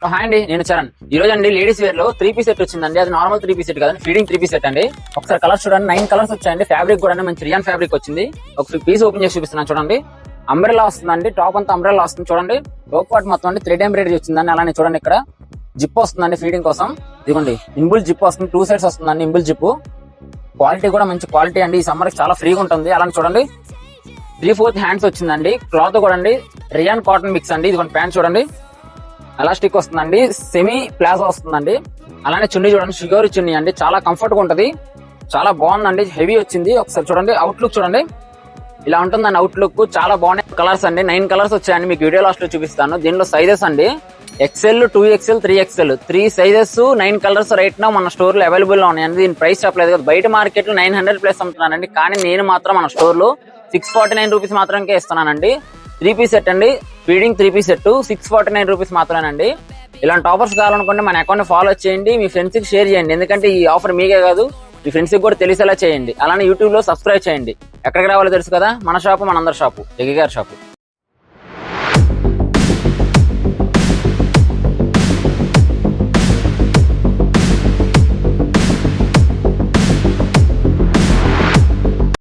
Hi అండి, నేను చరణ్. ఈ రోజు అండి లేడీస్ వేర్ లో 3 పీస్ సెట్ వచ్చిందండి. అది నార్మల్ 3 పీస్ సెట్ కాదండి, ఫీడింగ్ 3 పీస్ సెట్ అండి. ఒకసారి కలర్స్ చూడండి, 9 కలర్స్ వచ్చాయండి. ఫ్యాబ్రిక్ కూడా మంచి రియాన్ ఫ్యాబ్రిక్ వచ్చింది. ఒక పీస్ ఓపెన్ చేసి చూపిస్తున్నాను చూడండి. అంబ్రెల్లా వస్తుందండి, టాప్ అంతా అంబ్రెల్లా వస్తుంది చూడండి. వర్క్ పార్ట్ మొత్తం అండి థ్రెడ్ ఎంబ్రాయిడరీ వచ్చిందండి. అలానే చూడండి ఇక్కడ జిప్ వస్తుందండి ఫీడింగ్ కోసం. ఇదిగోండి ఇంబుల్ జిప్ వస్తుంది, 2 సైడ్స్ వస్తుందండి ఇంబుల్ జిప్. క్వాలిటీ కూడా మంచి క్వాలిటీ అండి. ఈ సమ్మర్ కి చాలా ఫ్రీగా ఉంటుంది. అలానే చూడండి 3/4 హ్యాండ్స్ వచ్చిందండి. క్లాత్ కూడా అండి రియాన్ కాటన్ మిక్స్ అండి. ఇదిగోండి ప్యాంట్ చూడండి, ఎలాస్టిక్ వస్తుందండి, సెమీ ప్లాజో వస్తుందండి. అలానే చున్నీ చూడండి, షిగోరి చున్నీ అండి, చాలా కంఫర్ట్ గా ఉంటది, చాలా బాగుందండి, హెవీ వచ్చింది. ఒకసారి చూడండి అవుట్లుక్ చూడండి, ఇలా ఉంటుందండి అవుట్లుక్. చాలా బాగున్నాయి కలర్స్ అండి. 9 కలర్స్ వచ్చాయండి, మీకు వీడియో లాస్ట్ లో చూపిస్తాను. దీనిలో సైజెస్ అండి XL, 2XL, 3XL 3 sizes 9 colours right నా మన స్టోర్ లో అవైలబుల్ గా ఉన్నాయండి. దీని ప్రైస్ చెప్పలేదు కదా, బయట మార్కెట్ లో 900+ అమ్ముతున్నానండి. కానీ నేను మాత్రం మన స్టోర్ లో 649 రూపీస్ మాత్రమే ఇస్తున్నానండి. 3 పీస్ సెట్ అండి, ఫీడింగ్ 3 పీస్ సెట్ 649 రూపీస్ మాత్రమేనండి. ఇలాంటి ఆఫర్స్ కావాలనుకుంటే మన అకౌంట్ ఫాలో చేయండి, మీ ఫ్రెండ్స్ కి షేర్ చేయండి. ఎందుకంటే ఈ ఆఫర్ మీకే కాదు, మీ ఫ్రెండ్స్ కి కూడా తెలిసేలా చేయండి. అలానే యూట్యూబ్ లో సబ్స్క్రైబ్ చేయండి. ఎక్కడికి రావాలో తెలుసు కదా, మన షాపు మనందరి షాపు, జగ్గి గారి షాపు.